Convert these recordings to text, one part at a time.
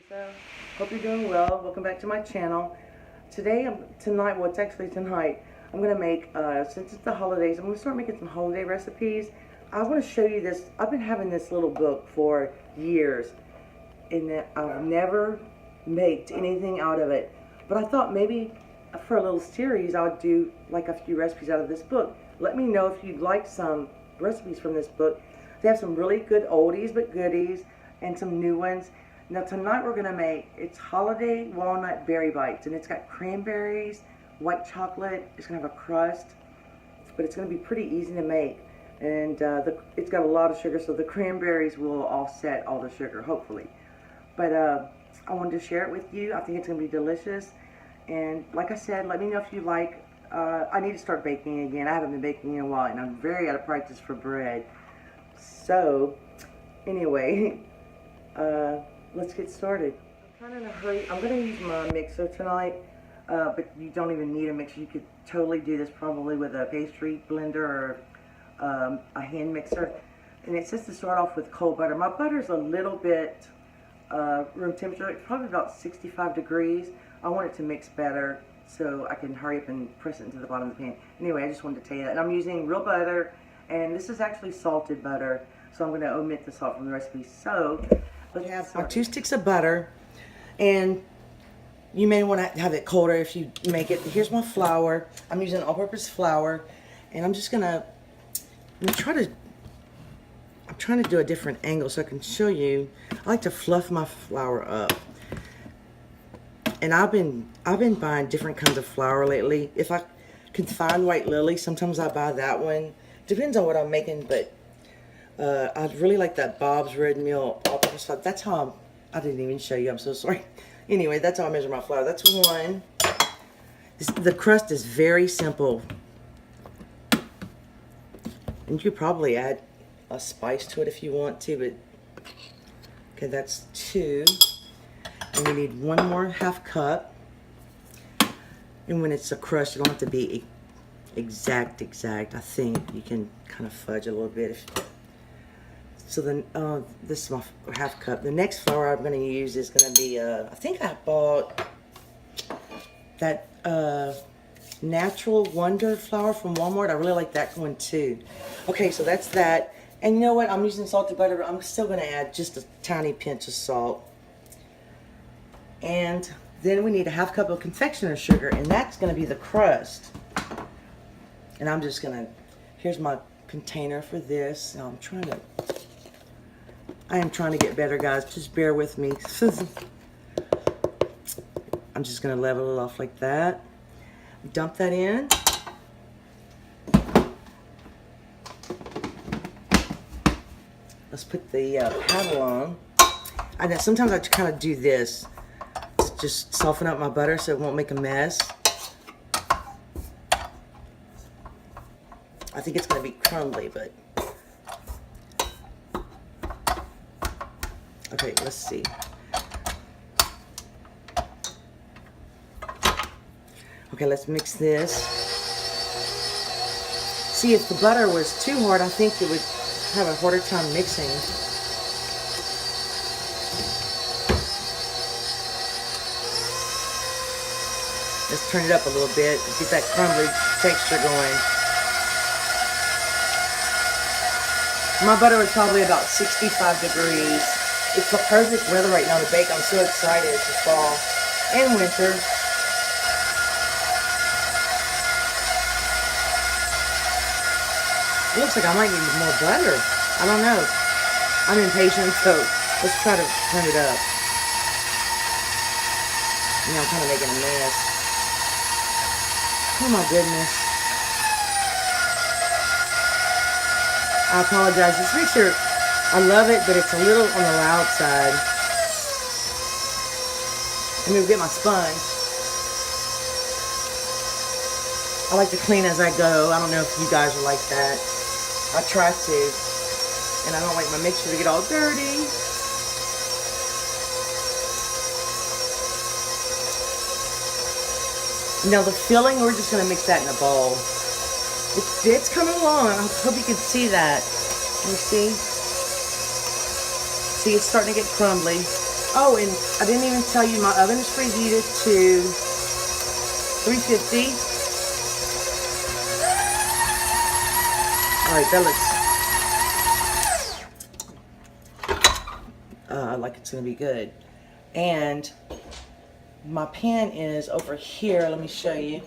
Tressa. Hope you're doing well. Welcome back to my channel. Tonight, well, it's actually tonight, I'm going to make, since it's the holidays, I'm going to start making some holiday recipes. I want to show you this. I've been having this little book for years, and I've never made anything out of it. But I thought maybe for a little series, I would do like a few recipes out of this book. Let me know if you'd like some recipes from this book. They have some really good oldies but goodies and some new ones. Now tonight we're going to make, it's holiday walnut berry bites, and it's got cranberries, white chocolate. It's going to have a crust, but it's going to be pretty easy to make. And it's got a lot of sugar, so the cranberries will offset all the sugar, hopefully. But I wanted to share it with you. I think it's going to be delicious. And like I said, let me know if you like. I need to start baking again. I haven't been baking in a while, and I'm very out of practice for bread. So, anyway, let's get started. I'm kind of in a hurry. I'm going to use my mixer tonight, but you don't even need a mixer. You could totally do this probably with a pastry blender or a hand mixer. And it says to start off with cold butter. My butter's a little bit room temperature. It's probably about 65 degrees. I want it to mix better so I can hurry up and press it into the bottom of the pan. Anyway, I just wanted to tell you that. And I'm using real butter, and this is actually salted butter, so I'm going to omit the salt from the recipe. So let's have our 2 sticks of butter, and you may want to have it colder if you make it. Here's my flour. I'm using all-purpose flour, and I'm just going to I'm trying to do a different angle so I can show you. I like to fluff my flour up. And I've been buying different kinds of flour lately. If I can find White Lily, sometimes I buy that one. Depends on what I'm making, but I really like that Bob's Red Mill all-purpose flour. That's how I didn't even show you. I'm so sorry. Anyway, that's how I measure my flour. That's one. The crust is very simple. And you could probably add a spice to it if you want to, but okay, that's 2. And we need 1 more ½ cup. And when it's a crust, you don't have to be exact. I think you can kind of fudge a little bit. So then, this is my ½ cup. The next flour I'm going to use is going to be, I think I bought that Natural Wonder flour from Walmart. I really like that one too. Okay, so that's that. And you know what? I'm using salted butter, but I'm still going to add just a tiny pinch of salt. And then we need a ½ cup of confectioner's sugar, and that's going to be the crust. And I'm just going to, here's my container for this. Now I am trying to get better, guys. Just bear with me. I'm just going to level it off like that. Dump that in. Let's put the paddle on. And sometimes I kind of do this to just soften up my butter so it won't make a mess. I think it's going to be crumbly, but okay, let's see. Okay, let's mix this. See, if the butter was too hard, I think it would have a harder time mixing. Let's turn it up a little bit and get that crumbly texture going. My butter is probably about 65 degrees. It's the perfect weather right now to bake. I'm so excited. It's fall and winter. It looks like I might need more butter. I don't know. I'm impatient, so let's try to turn it up. You know, I'm kind of making a mess. Oh my goodness. I apologize. This mixture, I love it, but it's a little on the loud side. Let me get my sponge. I like to clean as I go. I don't know if you guys are like that. I try to, and I don't like my mixture to get all dirty. Now the filling, we're just going to mix that in a bowl. It's coming along. I hope you can see that. Let me see. See, it's starting to get crumbly. Oh, and I didn't even tell you my oven is preheated to 350. All right, that looks like it's gonna be good. And my pan is over here. Let me show you.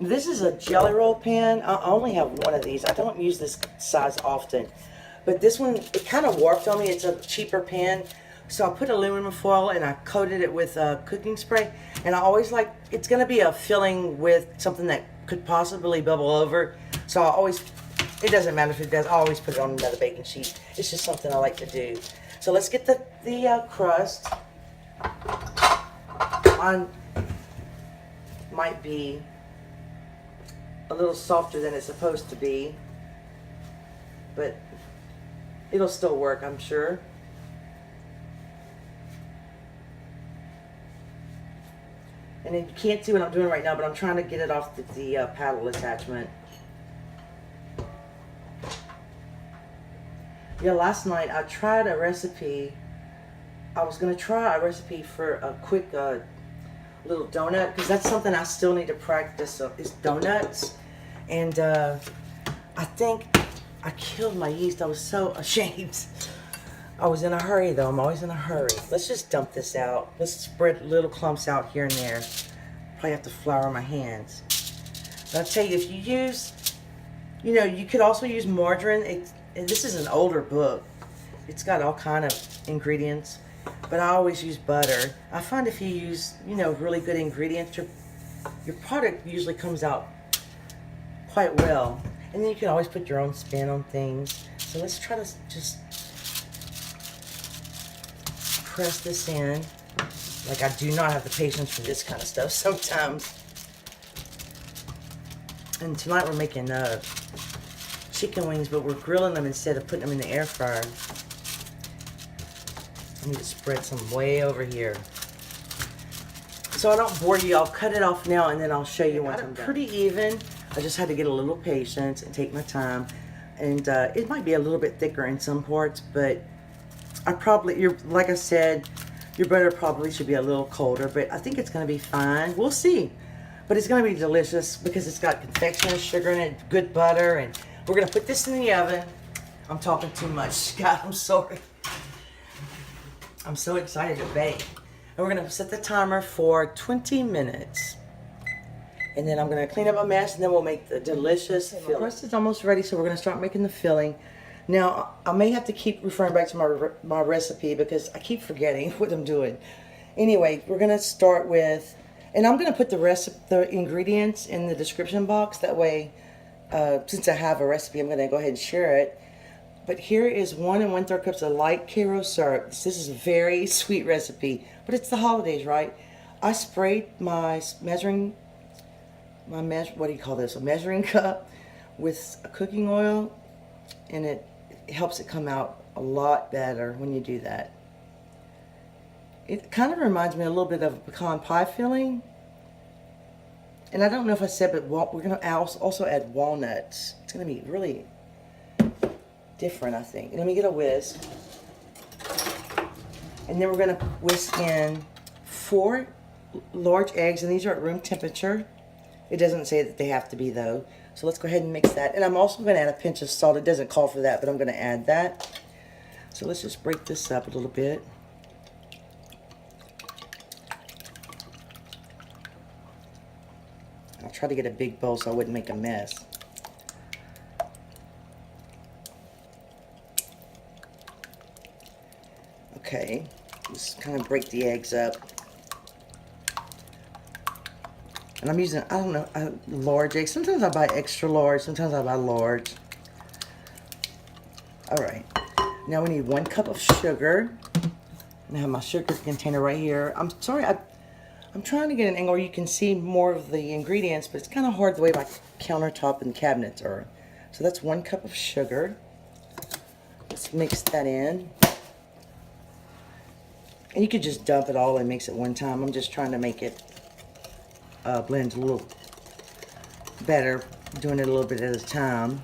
This is a jelly roll pan. I only have one of these. I don't use this size often. But this one, it kind of warped on me. It's a cheaper pan. So I put aluminum foil and I coated it with cooking spray. And I always like, it's going to be a filling with something that could possibly bubble over. So I always, it doesn't matter if it does, I always put it on another baking sheet. It's just something I like to do. So let's get the crust. Mine might be a little softer than it's supposed to be, but it'll still work, I'm sure. And then you can't see what I'm doing right now, but I'm trying to get it off the paddle attachment. Yeah, last night I tried a recipe. I was going to try a recipe for a quick little donut, because that's something I still need to practice, is donuts. And I think I killed my yeast. I was so ashamed. I was in a hurry though. I'm always in a hurry. Let's just dump this out. Let's spread little clumps out here and there. Probably have to flour my hands. But I'll tell you, if you use, you know, you could also use margarine. And this is an older book. It's got all kind of ingredients. But I always use butter. I find if you use, you know, really good ingredients, your product usually comes out quite well. And then you can always put your own spin on things. So let's try to just press this in. Like, I do not have the patience for this kind of stuff sometimes. And tonight we're making chicken wings, but we're grilling them instead of putting them in the air fryer. I need to spread some way over here. So I don't bore you, I'll cut it off now and then I'll show you once I'm done. Pretty even. I just had to get a little patience and take my time. And it might be a little bit thicker in some parts, but like I said, your butter probably should be a little colder, but I think it's going to be fine. We'll see. But it's going to be delicious because it's got confectioner's sugar in it, good butter, and we're going to put this in the oven. I'm talking too much. God, I'm sorry. I'm so excited to bake. And we're going to set the timer for 20 minutes. And then I'm going to clean up my mess, and then we'll make the delicious filling. The crust is almost ready, so we're going to start making the filling. Now, I may have to keep referring back to my recipe because I keep forgetting what I'm doing. Anyway, we're going to start with, and I'm going to put the ingredients in the description box. That way, since I have a recipe, I'm going to go ahead and share it. But here is 1 1/3 cups of light karo syrup. This is a very sweet recipe, but it's the holidays, right? I sprayed my measuring cup with cooking oil, and it helps it come out a lot better when you do that. It kind of reminds me a little bit of a pecan pie filling. And I don't know if I said, but we're going to also add walnuts. It's going to be really different, I think. Let me get a whisk. And then we're going to whisk in 4 large eggs, and these are at room temperature. It doesn't say that they have to be, though. So let's go ahead and mix that. And I'm also going to add a pinch of salt. It doesn't call for that, but I'm going to add that. So let's just break this up a little bit. I'll try to get a big bowl so I wouldn't make a mess. Okay, just kind of break the eggs up. And I'm using, I don't know, large eggs. Sometimes I buy extra large, sometimes I buy large. All right, now we need 1 cup of sugar. And I have my sugar container right here. I'm sorry, I'm trying to get an angle where you can see more of the ingredients, but it's kind of hard the way my countertop and cabinets are. So that's 1 cup of sugar. Let's mix that in. And you could just dump it all and mix it one time. I'm just trying to make it blend a little better, doing it a little bit at a time.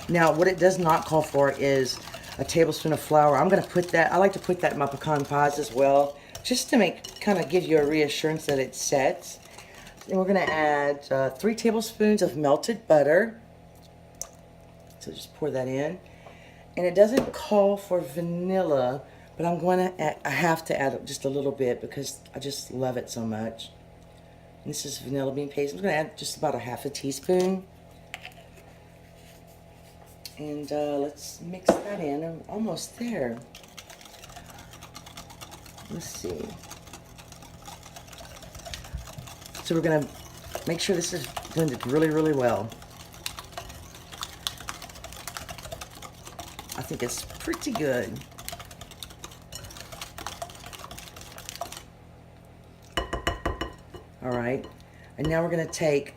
Now, what it does not call for is a tablespoon of flour. I'm going to put that, I like to put that in my pecan pies as well, just to kind of give you a reassurance that it sets. And we're going to add 3 tablespoons of melted butter. So just pour that in. And it doesn't call for vanilla, but I'm going to add, I have to add just a little bit because I just love it so much. And this is vanilla bean paste. I'm going to add just about a half a teaspoon. And let's mix that in. I'm almost there. Let's see. So we're going to make sure this is blended really, really well. I think it's pretty good. All right. And now we're going to take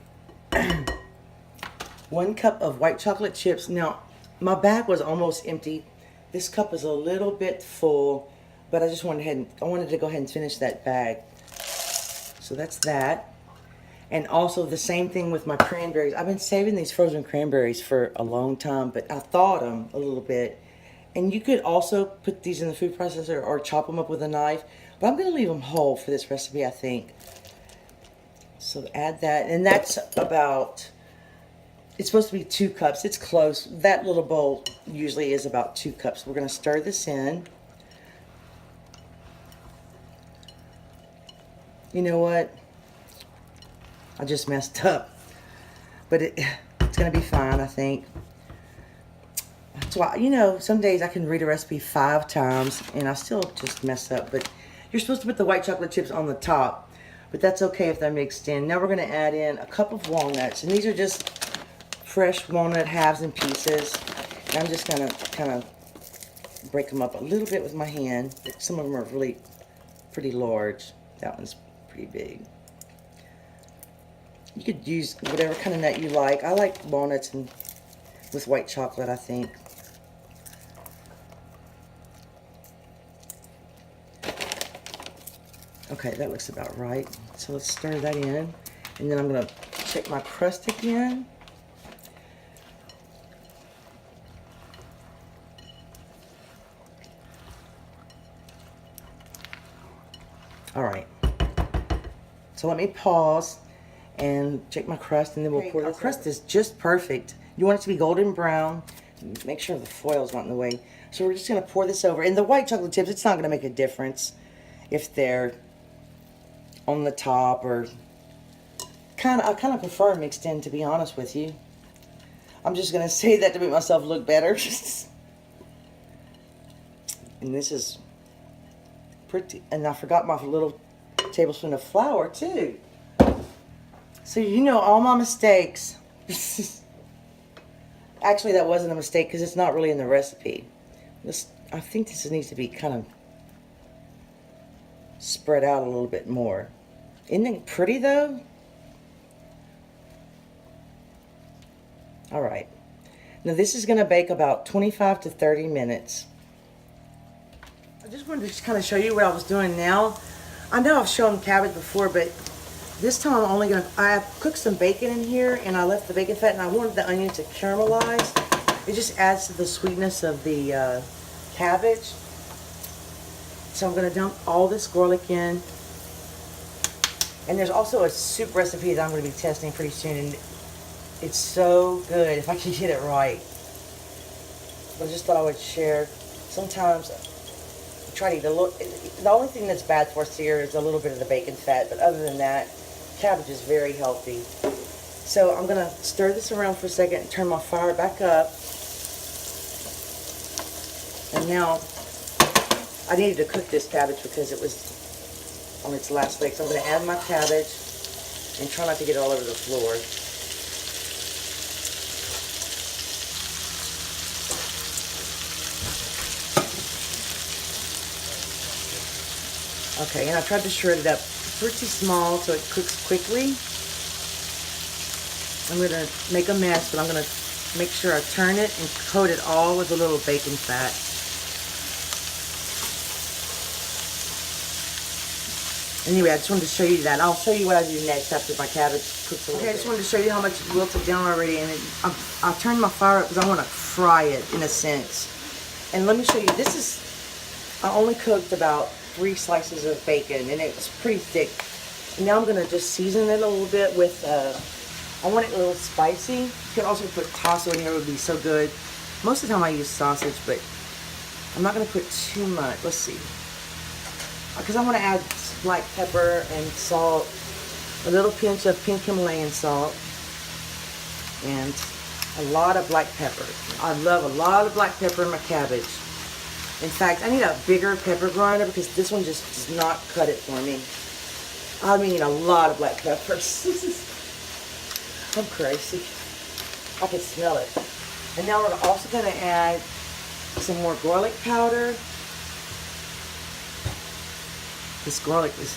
1 cup of white chocolate chips. Now, my bag was almost empty. This cup is a little bit full, but I just wanted to go ahead and finish that bag. So that's that. And also the same thing with my cranberries. I've been saving these frozen cranberries for a long time, but I thawed them a little bit. And you could also put these in the food processor or chop them up with a knife, but I'm going to leave them whole for this recipe, I think. So add that, and that's about, it's supposed to be 2 cups. It's close. That little bowl usually is about 2 cups. We're going to stir this in. You know what? I just messed up. But it's going to be fine, I think. That's why, you know, some days I can read a recipe 5 times and I still just mess up. But you're supposed to put the white chocolate chips on the top. But that's okay if they're mixed in. Now we're going to add in a cup of walnuts. And these are just fresh walnut halves and pieces. And I'm just going to kind of break them up a little bit with my hand. Some of them are really pretty large. That one's pretty big. You could use whatever kind of nut you like. I like walnuts and with white chocolate, I think. Okay, that looks about right. So let's stir that in. And then I'm going to check my crust again. All right. So let me pause and check my crust, and then we'll pour this. Our crust is just perfect. You want it to be golden brown. Make sure the foil's not in the way. So we're just going to pour this over. And the white chocolate chips, it's not going to make a difference if they're on the top or I kind of prefer mixed in, to be honest with you. I'm just going to say that to make myself look better. And this is pretty, and I forgot my little tablespoon of flour too. So you know all my mistakes. Actually, that wasn't a mistake because it's not really in the recipe. I think this needs to be kind of spread out a little bit more. Isn't it pretty though? All right. Now this is going to bake about 25 to 30 minutes. I just wanted to just kind of show you what I was doing now. I know I've shown cabbage before, but this time I'm only going to, I cooked some bacon in here and I left the bacon fat and I wanted the onion to caramelize. It just adds to the sweetness of the cabbage. So I'm going to dump all this garlic in. And there's also a soup recipe that I'm going to be testing pretty soon. And it's so good if I can get it right. But I just thought I would share. Sometimes I try to eat a little. The only thing that's bad for us here is a little bit of the bacon fat. But other than that, cabbage is very healthy. So I'm going to stir this around for a second and turn my fire back up. And now I needed to cook this cabbage because it was on its last leg. So I'm going to add my cabbage and try not to get it all over the floor. Okay, and I tried to shred it up pretty small so it cooks quickly. I'm going to make a mess, but I'm going to make sure I turn it and coat it all with a little bacon fat. Anyway, I just wanted to show you that. I'll show you what I do next after my cabbage cooks a little bit. I just wanted to show you how much it wilted down already. And I turned my fire up because I want to fry it in a sense. And let me show you, this is, I only cooked about 3 slices of bacon, and it's pretty thick. And now I'm going to just season it a little bit with, I want it a little spicy. You could also put tasso in here, it would be so good. Most of the time I use sausage, but I'm not going to put too much. Let's see. Because I want to add black pepper and salt, a little pinch of pink Himalayan salt, and a lot of black pepper. I love a lot of black pepper in my cabbage. In fact, I need a bigger pepper grinder because this one just does not cut it for me. I mean, a lot of black peppers. I'm crazy. I can smell it. And now we're also going to add some more garlic powder. This garlic is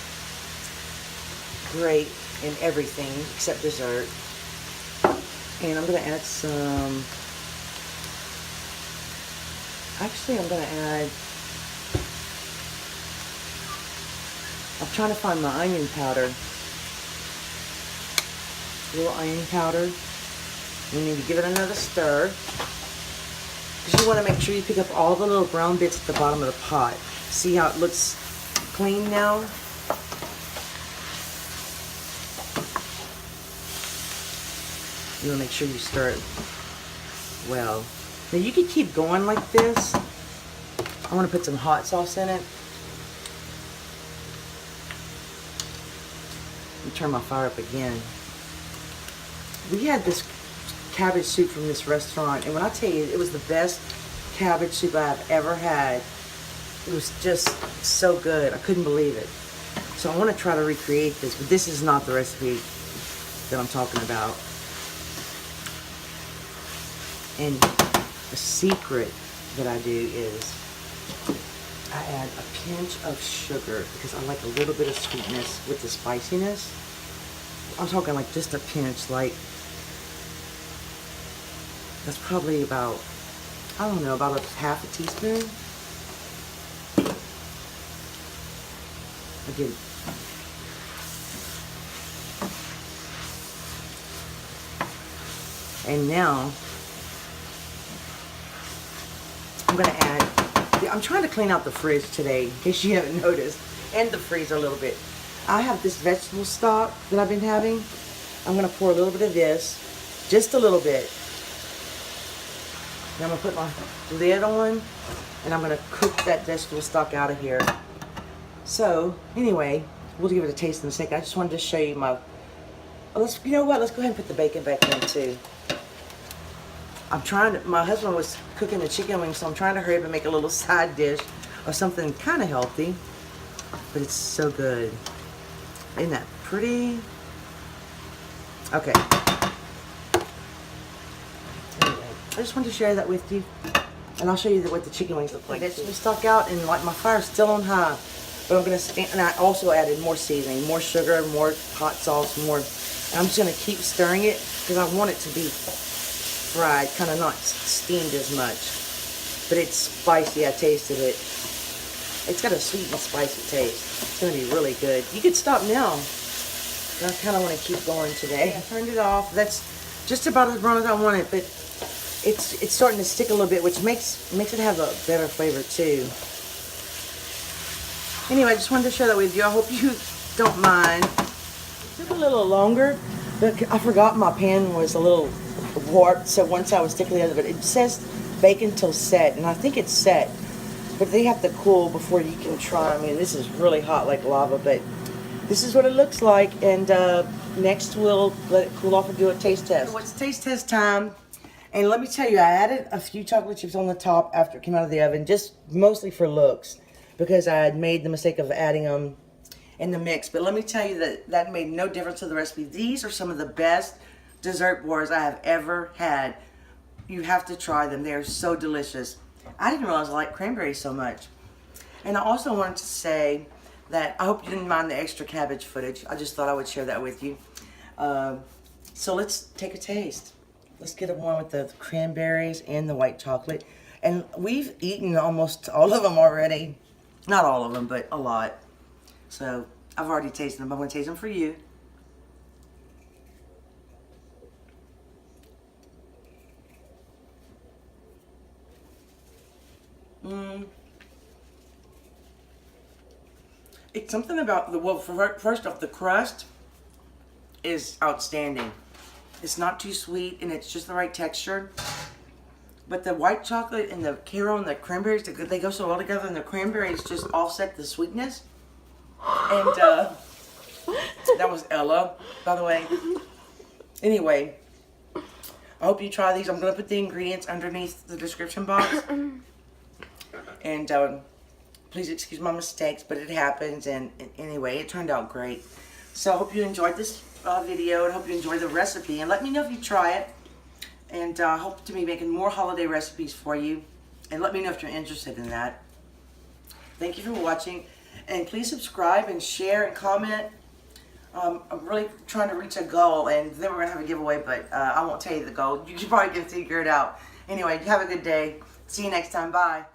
great in everything except dessert. And I'm going to add some, actually I'm going to add, I'm trying to find my onion powder. A little onion powder. We need to give it another stir. Because you want to make sure you pick up all the little brown bits at the bottom of the pot. See how it looks clean now? You want to make sure you stir it well. Now you could keep going like this. I want to put some hot sauce in it. Let me turn my fire up again. We had this cabbage soup from this restaurant, and when I tell you, it was the best cabbage soup I've ever had. It was just so good. I couldn't believe it. So I want to try to recreate this, but this is not the recipe that I'm talking about. And the secret that I do is I add a pinch of sugar because I like a little bit of sweetness with the spiciness. I'm talking like just a pinch, like that's probably about, I don't know, about a half a teaspoon. Again. And now I'm going to add, I'm trying to clean out the fridge today in case you haven't noticed, and the freezer a little bit. I have this vegetable stock that I've been having. I'm going to pour a little bit of this, just a little bit. Now I'm going to put my lid on, and I'm going to cook that vegetable stock out of here. So, anyway, we'll give it a taste in a second. I just wanted to show you my, you know what, let's go ahead and put the bacon back in too. I'm trying to, my husband was cooking the chicken wings, so I'm trying to hurry up and make a little side dish or something kind of healthy, but it's so good. Isn't that pretty? Okay. Anyway, I just wanted to share that with you, and I'll show you what the chicken wings look like. Vegetable stock out, and like my fire's still on high, but I'm gonna stand, and I also added more seasoning, more sugar, more hot sauce, more. And I'm just gonna keep stirring it because I want it to be fried, kind of not steamed as much, but it's spicy. I tasted it. It's got a sweet and spicy taste. It's going to be really good. You could stop now. I kind of want to keep going today. I turned it off. That's just about as brown as I want it, but it's starting to stick a little bit, which makes it have a better flavor too. Anyway, I just wanted to share that with you. I hope you don't mind. It took a little longer, but I forgot my pan was a little warped, so once I was sticking the other, but it says bake until set, and I think it's set. But they have to cool before you can try. I mean, this is really hot like lava, but this is what it looks like. And next we'll let it cool off and do a taste test. So it's taste test time. And let me tell you, I added a few chocolate chips on the top after it came out of the oven, just mostly for looks, because I had made the mistake of adding them in the mix. But let me tell you that made no difference to the recipe. These are some of the best dessert bars I have ever had. You have to try them. They are so delicious. I didn't realize I like cranberries so much. And I also wanted to say that I hope you didn't mind the extra cabbage footage. I just thought I would share that with you. So let's take a taste. Let's get one with the cranberries and the white chocolate. And we've eaten almost all of them already. Not all of them, but a lot. So I've already tasted them. I'm going to taste them for you. It's something about the, well, first off, the crust is outstanding. It's not too sweet, and it's just the right texture. But the white chocolate and the karo and the cranberries, they go so well together, and the cranberries just offset the sweetness. And that was Ella, by the way. Anyway, I hope you try these. I'm going to put the ingredients underneath the description box. And please excuse my mistakes, but it happens. And anyway, it turned out great. So I hope you enjoyed this video, and hope you enjoyed the recipe. And let me know if you try it. And I hope to be making more holiday recipes for you. And let me know if you're interested in that. Thank you for watching. And please subscribe and share and comment. I'm really trying to reach a goal, and then we're going to have a giveaway, but I won't tell you the goal. You probably can figure it out. Anyway, have a good day. See you next time. Bye.